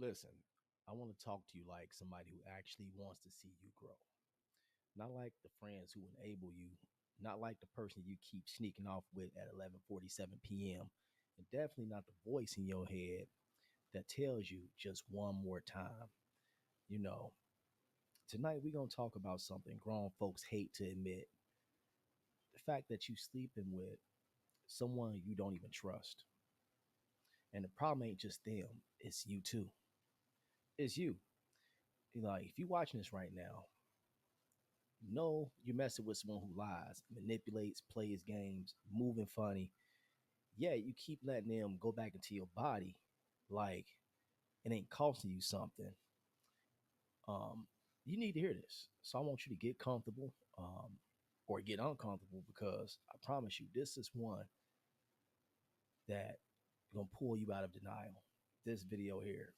Listen, I want to talk to you like somebody who actually wants to see you grow. Not like the friends who enable you, not like the person you keep sneaking off with at 11:47 p.m. And definitely not the voice in your head that tells you just one more time. You know, tonight we're going to talk about something grown folks hate to admit. The fact that you sleeping with someone you don't even trust. And the problem ain't just them, it's you too. It's you. Like if you're watching this right now, no, you're messing with someone who lies, manipulates, plays games, moving funny. Yeah, you keep letting them go back into your body like it ain't costing you something. Um, you need to hear this. So I want you to get comfortable or get uncomfortable because I promise you, this is one that gonna pull you out of denial. This video here,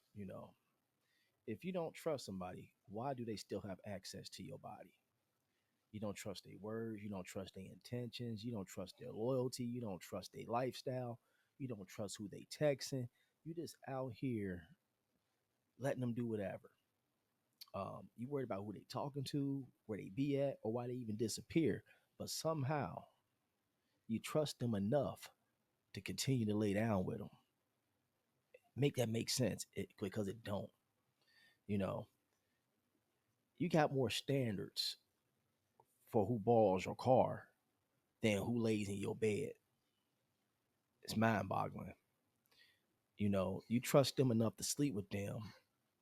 if you don't trust somebody, why do they still have access to your body? You don't trust their words. You don't trust their intentions. You don't trust their loyalty. You don't trust their lifestyle. You don't trust who they texting. You just out here letting them do whatever. You worried about who they talking to, where they be at, or why they even disappear. But somehow you trust them enough to continue to lay down with them. Make that make sense because it don't. You know, you got more standards for who borrows your car than who lays in your bed. It's mind boggling. You trust them enough to sleep with them,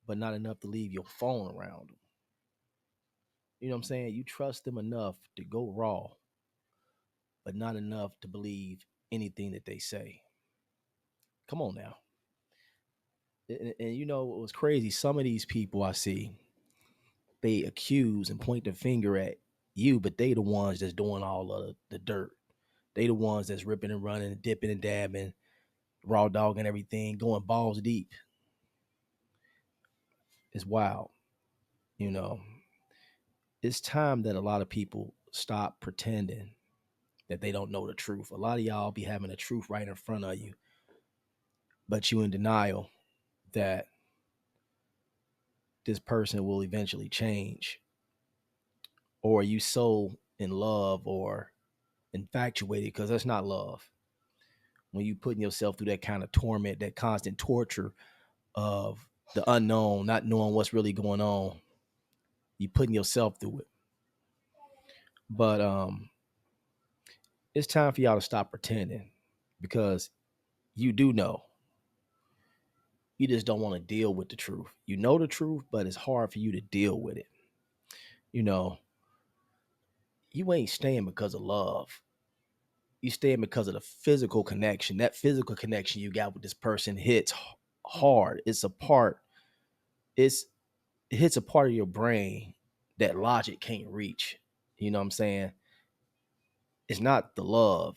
but not enough to leave your phone around them. You know what I'm saying? You trust them enough to go raw, but not enough to believe anything that they say. Come on now. And you know what was crazy? Some of these people I see, they accuse and point the finger at you, but they the ones that's doing all of the dirt. They the ones that's ripping and running and dipping and dabbing, raw dog and everything, going balls deep. It's wild, you know. It's time that a lot of people stop pretending that they don't know the truth. A lot of y'all be having the truth right in front of you, but you in denial that this person will eventually change, or you so in love or infatuated because that's not love. When you putting yourself through that kind of torment, that constant torture of the unknown, not knowing what's really going on, you putting yourself through it. But it's time for y'all to stop pretending because you do know. You just don't want to deal with the truth. You know the truth, but it's hard for you to deal with it. You know, you ain't staying because of love. You staying because of the physical connection. That physical connection you got with this person hits hard. It's it hits a part of your brain that logic can't reach. You know what I'm saying? It's not the love,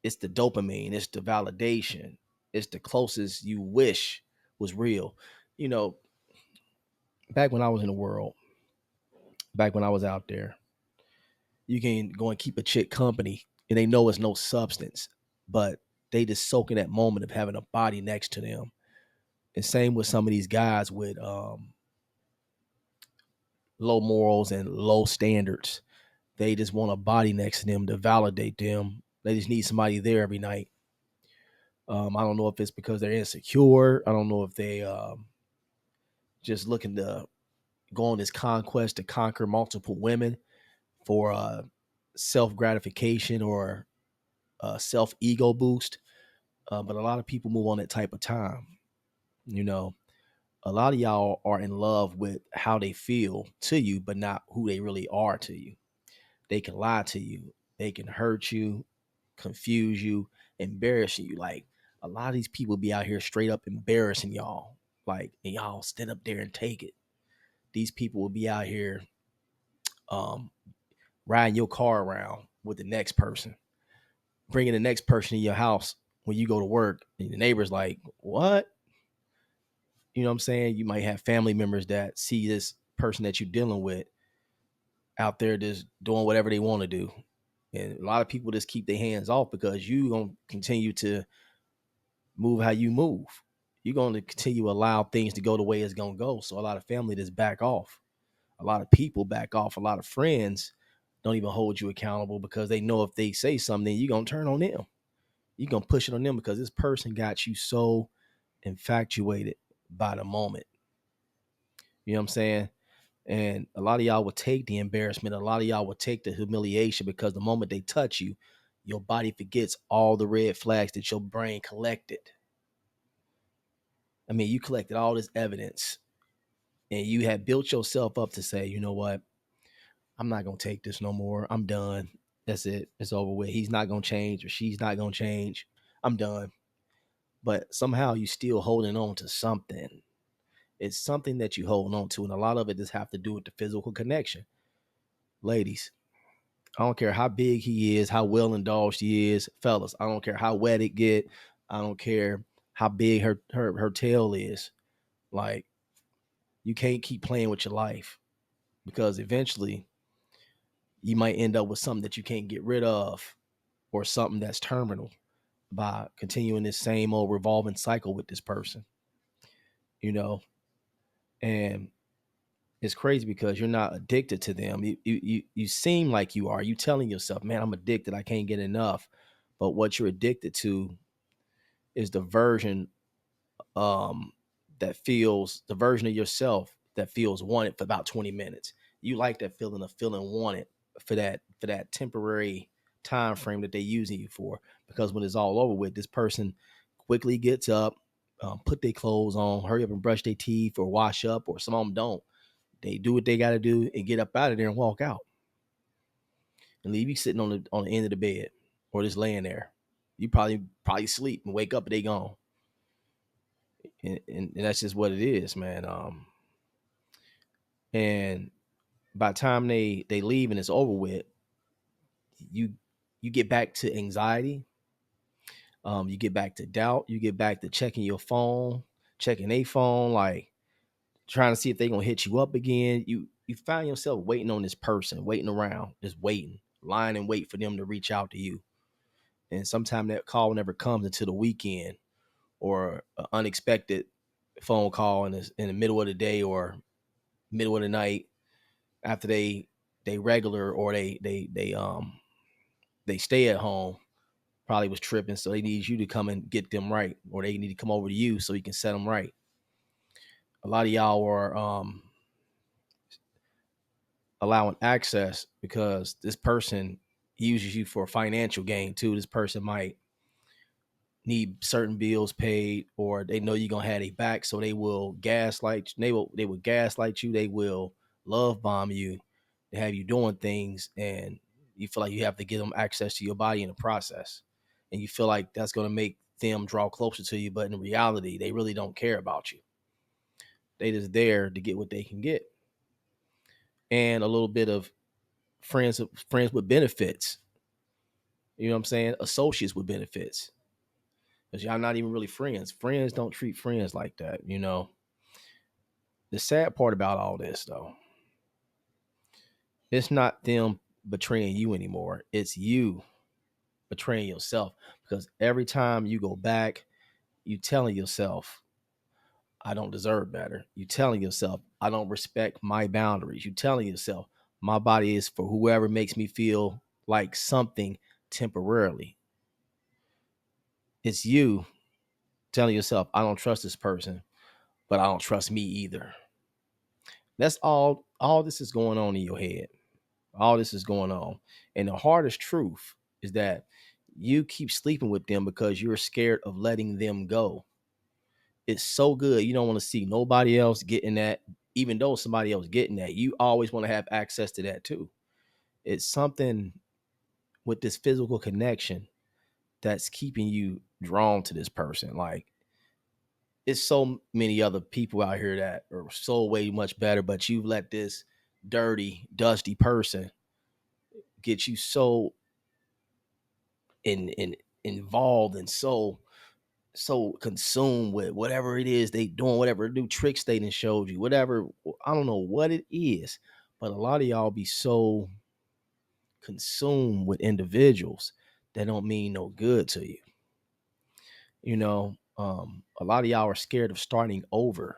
it's the dopamine, it's the validation, it's the closest you wish was real. You know, back when I was in the world, back when I was out there, you can go and keep a chick company and they know it's no substance, but they just soak in that moment of having a body next to them. And same with some of these guys with low morals and low standards. They just want a body next to them to validate them. They just need somebody there every night. I don't know if it's because they're insecure. I don't know if they just looking to go on this conquest to conquer multiple women for self gratification or self ego boost. But a lot of people move on that type of time. You know, a lot of y'all are in love with how they feel to you, but not who they really are to you. They can lie to you, they can hurt you, confuse you, embarrass you. Like a lot of these people be out here straight up embarrassing y'all. Like, and y'all stand up there and take it. These people will be out here um, riding your car around with the next person, bringing the next person in your house when you go to work, and the neighbor's like, "What?" You know what I'm saying? You might have family members that see this person that you're dealing with out there just doing whatever they want to do. And a lot of people just keep their hands off because you gonna continue to move how you move. you're going to continue to allow things to go the way it's going to go. So a lot of family just back off. A lot of people back off. A lot of friends don't even hold you accountable because they know if they say something, you're going to turn on them. You're going to push it on them because this person got you so infatuated by the moment. You know what I'm saying? And a lot of y'all will take the embarrassment. A lot of y'all will take the humiliation because the moment they touch you, your body forgets all the red flags that your brain collected. I mean, you collected all this evidence and you had built yourself up to say, you know what? I'm not going to take this no more. I'm done. That's it. It's over with. He's not going to change or she's not going to change. I'm done. But somehow you still holding on to something. It's something that you hold on to. And a lot of it just have to do with the physical connection. Ladies, I don't care how big he is, how well indulged he is. Fellas, I don't care how wet it get. I don't care how big her tail is. Like, you can't keep playing with your life because eventually you might end up with something that you can't get rid of or something that's terminal by continuing this same old revolving cycle with this person, you know? And it's crazy because you're not addicted to them. You seem like you are. You telling yourself, man, I'm addicted. I can't get enough. But what you're addicted to is the version um the version of yourself that feels wanted for about 20 minutes. You like that feeling of feeling wanted for that temporary time frame that they're using you for. Because when it's all over with, this person quickly gets up, put their clothes on, hurry up and brush their teeth or wash up, or some of them don't. They do what they got to do and get up out of there and walk out and leave you sitting on the end of the bed or just laying there. You probably sleep and wake up and they gone. And that's just what it is, man. And by the time they leave and it's over with, you you get back to anxiety. You get back to doubt. You get back to checking your phone, checking a phone, like trying to see if they're gonna hit you up again. You find yourself waiting on this person, waiting around, just waiting, lying and wait for them to reach out to you. And sometimes that call never comes until the weekend or an unexpected phone call in the middle of the day or middle of the night after they regular or they stay at home probably was tripping, so they need you to come and get them right, or they need to come over to you so you can set them right. A lot of y'all are allowing access because this person uses you for financial gain too. This person might need certain bills paid, or they know you're gonna have their back, so they will gaslight. They will gaslight you. They will love bomb you. They have you doing things, and you feel like you have to give them access to your body in the process, and you feel like that's gonna make them draw closer to you. But in reality, they really don't care about you. They just there to get what they can get, and a little bit of friends with benefits. You know what I'm saying? Associates with benefits. Because y'all not even really friends. Friends don't treat friends like that, you know. The sad part about all this, though, it's not them betraying you anymore. It's you betraying yourself. Because every time you go back, you telling yourself, I don't deserve better. You telling yourself, I don't respect my boundaries. You telling yourself, my body is for whoever makes me feel like something temporarily. It's you telling yourself, I don't trust this person, but I don't trust me either. That's all this is going on in your head. All this is going on. And the hardest truth is that you keep sleeping with them because you're scared of letting them go. It's so good. You don't want to see nobody else getting that, even though somebody else getting that. You always want to have access to that too. It's something with this physical connection that's keeping you drawn to this person. Like, it's so many other people out here that are so way much better, but you've let this dirty, dusty person get you so in involved and so consumed with whatever it is they doing, whatever new tricks they done showed you, whatever. I don't know what it is, but a lot of y'all be so consumed with individuals that don't mean no good to you. You know, A lot of y'all are scared of starting over.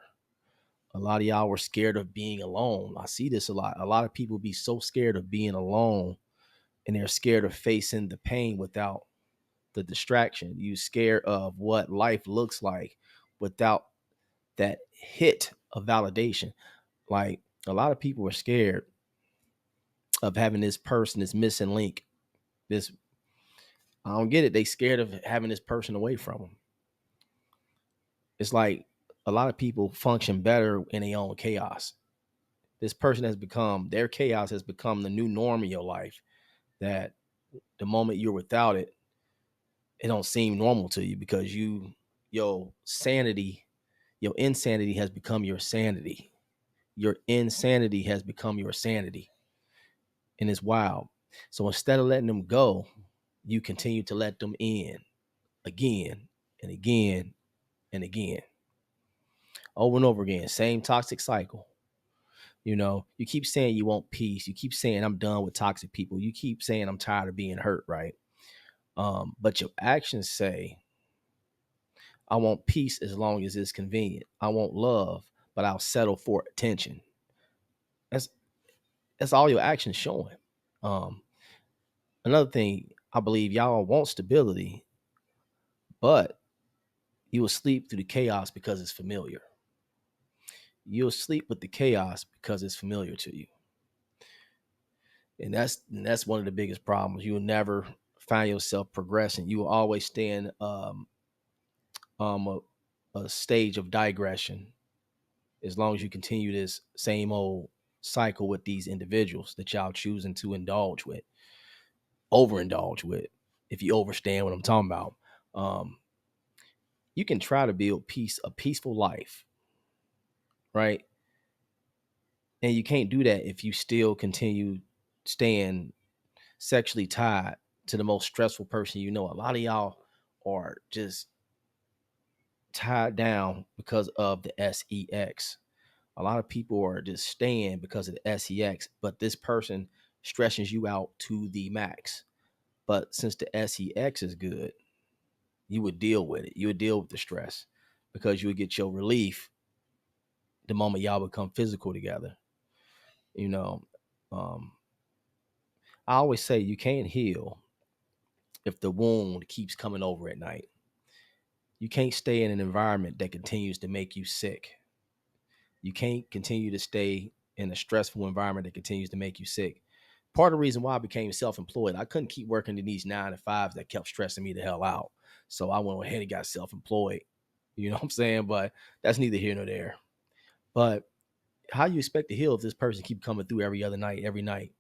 A lot of y'all were scared of being alone. I see this a lot. A lot of people be so scared of being alone, and they're scared of facing the pain without the distraction. You scared of what life looks like without that hit of validation. Like, a lot of people are scared of having this person, this missing link. This, I don't get it. They scared of having this person away from them. It's like a lot of people function better in their own chaos. This person has become, their chaos has become the new norm in your life. That the moment you're without it, it don't seem normal to you because your sanity, your insanity has become your sanity. Your insanity has become your sanity, and it's wild. So instead of letting them go, you continue to let them in again and again and again, over and over again. Same toxic cycle. You keep saying you want peace. You keep saying I'm done with toxic people. You keep saying I'm tired of being hurt, right? But your actions say I want peace as long as it's convenient. I want love, but I'll settle for attention. That's that's all your actions showing. Um, Another thing, I believe y'all want stability, but you will sleep through the chaos because it's familiar. You'll sleep with the chaos because it's familiar to you. And that's one of the biggest problems. You will never find yourself progressing. You will always stay in a stage of digression as long as you continue this same old cycle with these individuals that y'all choosing to indulge with, overindulge with. If you understand what I'm talking about, um, you can try to build a peaceful life, right? And you can't do that if you still continue staying sexually tied to the most stressful person you know. A lot of y'all are just tied down because of the sex. A lot of people are just staying because of the sex, but this person stresses you out to the max. But since the sex is good, you would deal with it. You would deal with the stress because you would get your relief the moment y'all become physical together. You know, um, I always say you can't heal if the wound keeps coming over at night. You can't stay in an environment that continues to make you sick. You can't continue to stay in a stressful environment that continues to make you sick. Part of the reason why I became self-employed, I couldn't keep working in these 9 to 5s that kept stressing me the hell out. So I went ahead and got self-employed. You know what I'm saying? But that's neither here nor there. But how you expect to heal if this person keep coming through every night,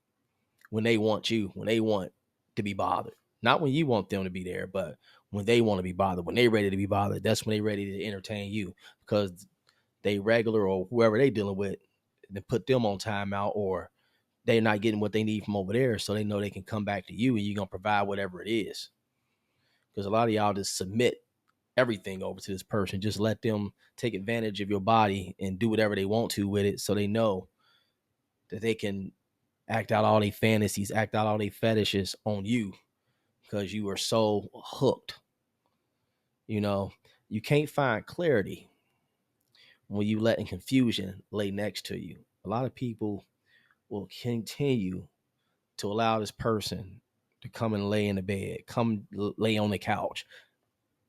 when they want you, when they want to be bothered? Not when you want them to be there, but when they want to be bothered, when they ready to be bothered, that's when they ready to entertain you because they regular or whoever they dealing with, then put them on timeout, or they're not getting what they need from over there. So they know they can come back to you and you're going to provide whatever it is. Because a lot of y'all just submit everything over to this person. Just let them take advantage of your body and do whatever they want to with it. So they know that they can act out all their fantasies, act out all their fetishes on you because you are so hooked. You know, you can't find clarity when you letting confusion lay next to you. A lot of people will continue to allow this person to come and lay in the bed, lay on the couch,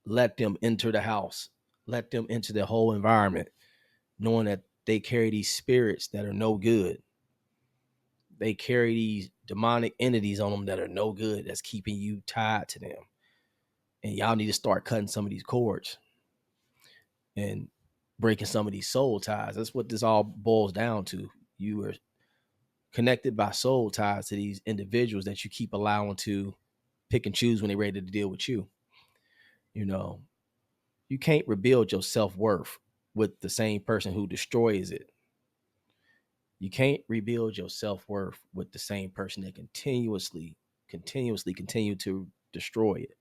let them enter the house, let them into the whole environment, knowing that they carry these spirits that are no good. They carry these demonic entities on them that are no good, that's keeping you tied to them. And y'all need to start cutting some of these cords and breaking some of these soul ties. That's what this all boils down to. You are connected by soul ties to these individuals that you keep allowing to pick and choose when they're ready to deal with you. You know, you can't rebuild your self-worth with the same person who destroys it. You can't rebuild your self-worth with the same person that continuously continue to destroy it.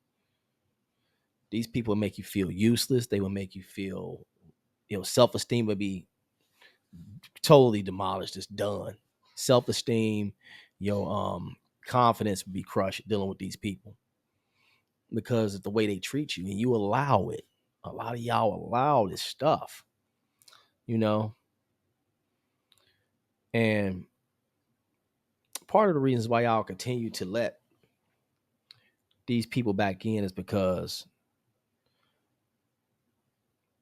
These people make you feel useless. They will make you feel, self-esteem will be totally demolished. It's done. Self-esteem, your confidence will be crushed dealing with these people because of the way they treat you, and you allow it. A lot of y'all allow this stuff, you know, and part of the reasons why y'all continue to let these people back in is because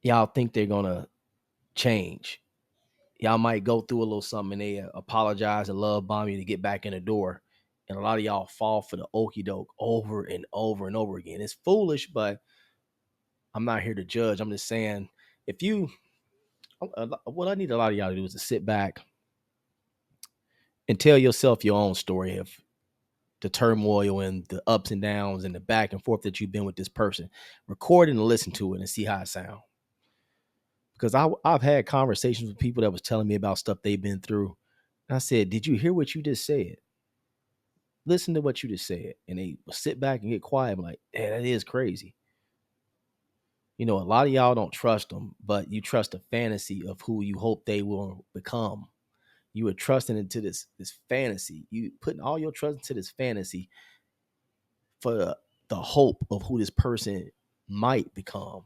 y'all think they're gonna change. Y'all might go through a little something and they apologize and love bomb you to get back in the door. And a lot of y'all fall for the okey doke over and over and over again. It's foolish, but I'm not here to judge. I'm just saying, if you, what I need a lot of y'all to do is to sit back and tell yourself your own story of the turmoil and the ups and downs and the back and forth that you've been with this person. Record it and listen to it and see how it sounds. Because I've had conversations with people that was telling me about stuff they've been through. And I said, did you hear what you just said? Listen to what you just said. And they will sit back and get quiet. I'm like, hey, that is crazy. You know, a lot of y'all don't trust them, but you trust the fantasy of who you hope they will become. You are trusting into this fantasy. You putting all your trust into this fantasy for the hope of who this person might become.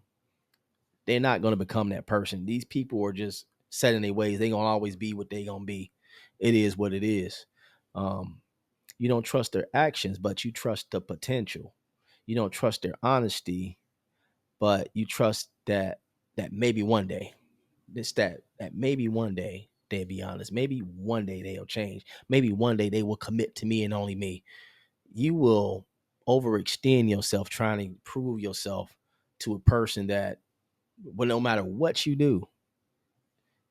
They're not going to become that person. These people are just set in their ways. They're going to always be what they're going to be. It is what it is. Um, you don't trust their actions, but you trust the potential. You don't trust their honesty, but you trust that maybe one day, it's that maybe one day they'll be honest. Maybe one day they'll change. Maybe one day they will commit to me and only me. You will overextend yourself trying to prove yourself to a person that, well, no matter what you do,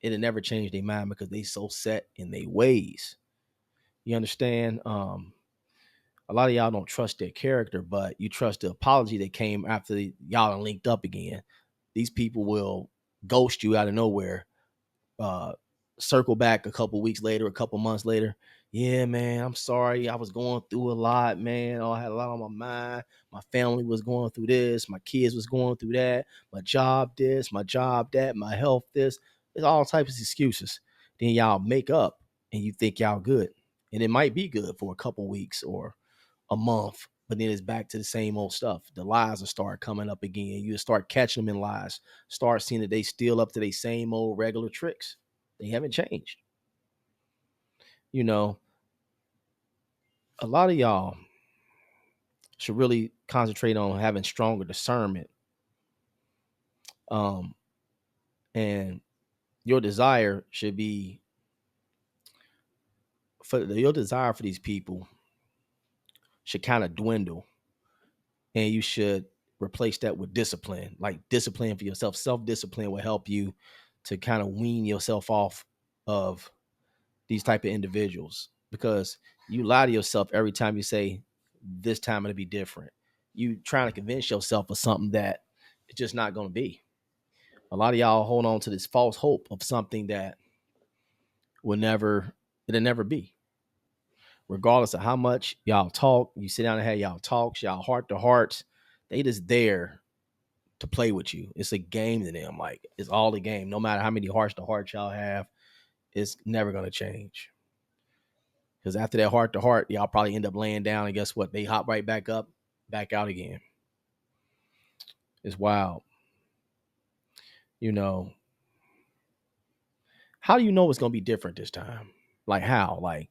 it'll never change their mind because they so set in their ways. You understand? A lot of y'all don't trust their character, but you trust the apology that came after y'all are linked up again. These people will ghost you out of nowhere, uh, circle back a couple weeks later, a couple months later. Yeah, man, I'm sorry. I was going through a lot, man. Oh, I had a lot on my mind. My family was going through this. My kids was going through that. My job this, my job that, my health this. There's all types of excuses. Then y'all make up and you think y'all good. And it might be good for a couple weeks or a month, but then it's back to the same old stuff. The lies will start coming up again. You start catching them in lies. Start seeing that they still up to their same old regular tricks. They haven't changed. You know, a lot of y'all should really concentrate on having stronger discernment. Um, and your desire should be for your desire for these people should kind of dwindle, and you should replace that with discipline. Like discipline for yourself. Self-discipline will help you to kind of wean yourself off of these type of individuals, because you lie to yourself every time you say this time it'll be different. You trying to convince yourself of something that it's just not going to be. A lot of y'all hold on to this false hope of something that will never, it'll never be. Regardless of how much y'all talk, you sit down and have y'all talks, y'all heart to hearts, they just there to play with you. It's a game to them. Like it's all a game. No matter how many hearts to hearts y'all have, it's never gonna change. Because after that heart to heart, y'all probably end up laying down, and guess what? They hop right back up, back out again. It's wild. You know, how do you know it's gonna be different this time? Like how? Like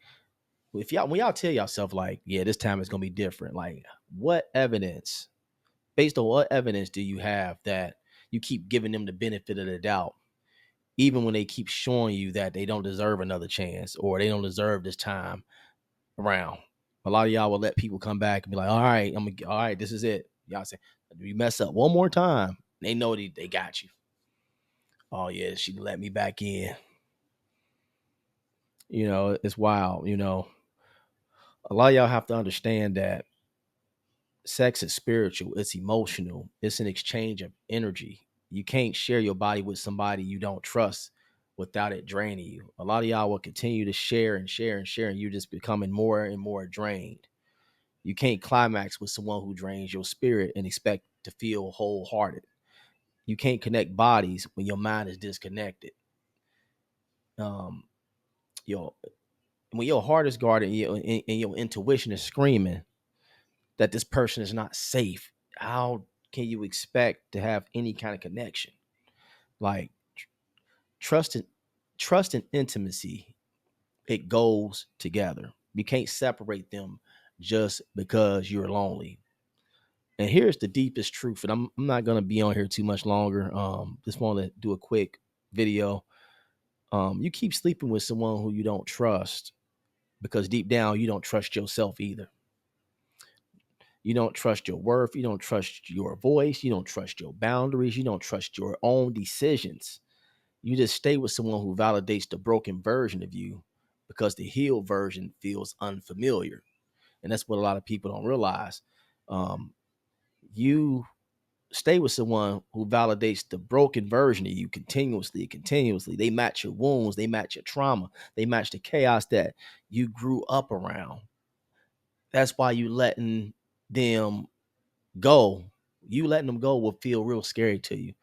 if y'all when y'all tell yourself like, yeah, this time it's gonna be different. Like what evidence? Based on what evidence do you have that you keep giving them the benefit of the doubt, even when they keep showing you that they don't deserve another chance or they don't deserve this time around? A lot of y'all will let people come back and be like, all right, this is it. Y'all say, you mess up one more time, they know they got you. Oh yeah, she let me back in. You know, it's wild. You know, a lot of y'all have to understand that sex is spiritual, it's emotional, it's an exchange of energy. You can't share your body with somebody you don't trust without it draining you. A lot of y'all will continue to share and share and share, and you're just becoming more and more drained. You can't climax with someone who drains your spirit and expect to feel wholehearted. You can't connect bodies when your mind is disconnected. Um, your when your heart is guarded and your intuition is screaming that this person is not safe, how can you expect to have any kind of connection? Like trust and trust and intimacy, it goes together. You can't separate them just because you're lonely. And here's the deepest truth, and I'm not gonna be on here too much longer. Just want to do a quick video. You keep sleeping with someone who you don't trust because deep down you don't trust yourself either. You don't trust your worth. You don't trust your voice. You don't trust your boundaries. You don't trust your own decisions. You just stay with someone who validates the broken version of you because the healed version feels unfamiliar. And that's what a lot of people don't realize. Um, you stay with someone who validates the broken version of you continuously. They match your wounds, they match your trauma, they match the chaos that you grew up around. That's why you letting them go. You letting them go will feel real scary to you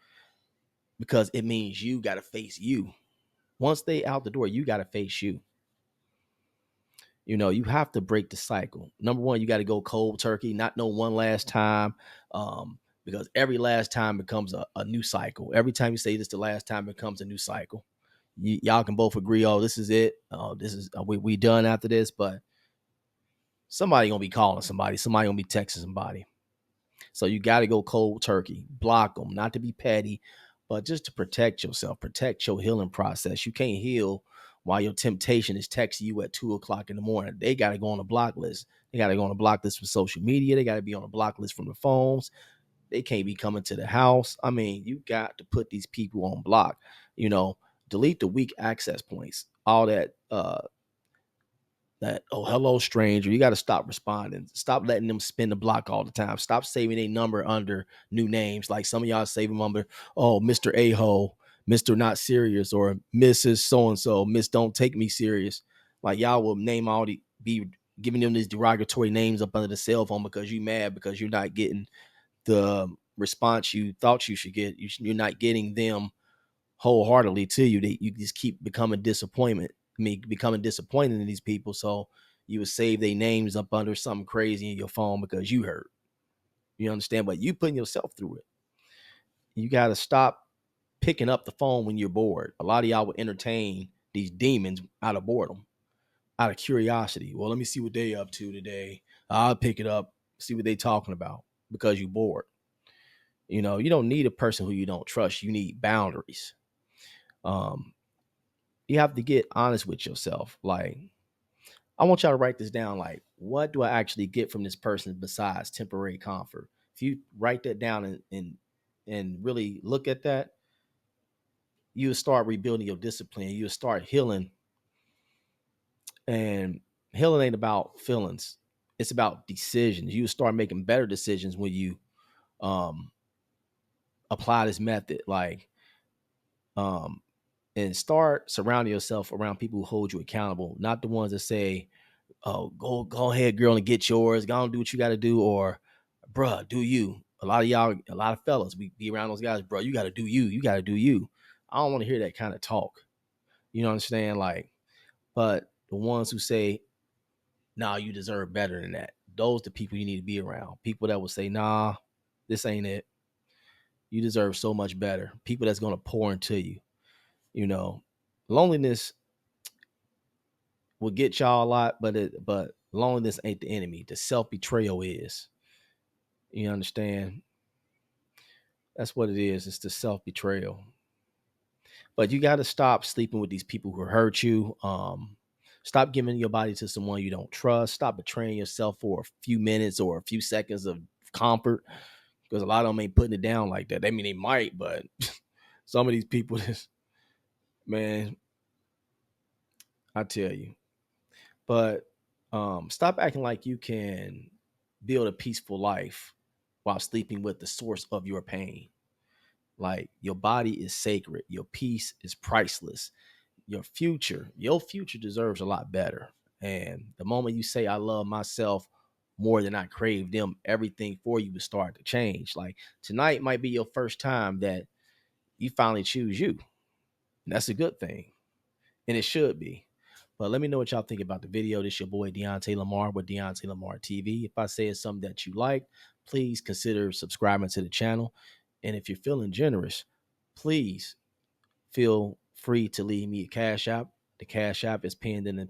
because it means you got to face you. Once they out the door, you got to face you. You have to break the cycle. Number one, you got to go cold turkey, not know one last time, because every last time becomes a new cycle. Every time you say this, the last time becomes a new cycle. Y'all can both agree, oh, this is it. This is we done after this, but somebody gonna be calling somebody. Somebody gonna be texting somebody. So you got to go cold turkey, block them, not to be petty, but just to protect yourself, protect your healing process. You can't heal while your temptation is texting you at 2 o'clock in the morning. They got to go on a block list. They got to go on a block list from social media. They got to be on a block list from the phones. They can't be coming to the house. I mean, you got to put these people on block. You know, delete the weak access points. All that, oh, hello stranger, you got to stop responding, stop letting them spin the block all the time, stop saving a number under new names, like some of y'all save them under, oh, Mr. A-hole, Mr. Not Serious, or Mrs. So-and-so, Miss Don't Take Me Serious. Like y'all will name all the be giving them these derogatory names up under the cell phone because you mad because you're not getting the response you thought you should get. You're not getting them wholeheartedly to you. That you just keep becoming disappointment. I mean, becoming disappointed in these people. So you would save their names up under something crazy in your phone because you hurt. You understand? But you putting yourself through it. You got to stop picking up the phone when you're bored. A lot of y'all would entertain these demons out of boredom, out of curiosity. Well, let me see what they up to today. I'll pick it up, see what they talking about because you're bored. You don't need a person who you don't trust. You need boundaries. Um, you have to get honest with yourself. Like, I want y'all to write this down. Like, what do I actually get from this person besides temporary comfort? If you write that down and really look at that, you'll start rebuilding your discipline. You'll start healing. And healing ain't about feelings. It's about decisions. You'll start making better decisions when you um apply this method. Like, um and start surrounding yourself around people who hold you accountable, not the ones that say, oh, go ahead, girl, and get yours. Go and do what you got to do, or bruh, do you. A lot of y'all, a lot of fellas, we be around those guys, bro. You got to do you. You got to do you. I don't want to hear that kind of talk. You know what I'm saying? Like, but the ones who say, nah, you deserve better than that. Those the people you need to be around. People that will say, nah, this ain't it. You deserve so much better. People that's gonna pour into you. You know, loneliness will get y'all a lot, but loneliness ain't the enemy. The self betrayal is. You understand? That's what it is. It's the self betrayal. But you got to stop sleeping with these people who hurt you. Stop giving your body to someone you don't trust. Stop betraying yourself for a few minutes or a few seconds of comfort, because a lot of them ain't putting it down like that. I mean, they might, but some of these people, just, man, I tell you. But stop acting like you can build a peaceful life while sleeping with the source of your pain. Like, your body is sacred. Your peace is priceless. Your future deserves a lot better. And the moment you say, I love myself more than I crave them, everything for you will start to change. Like, tonight might be your first time that you finally choose you. And that's a good thing. And it should be. But let me know what y'all think about the video. This your boy Deontay Lamar with Deontay Lamar TV. If I say it's something that you like, please consider subscribing to the channel. And if you're feeling generous, please feel free to leave me a cash app. The cash app is pinned in the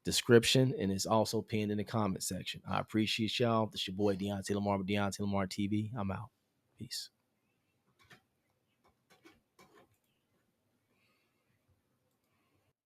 description and it's also pinned in the comment section. I appreciate y'all. This your boy Deontay Lamar with Deontay Lamar TV. I'm out. Peace.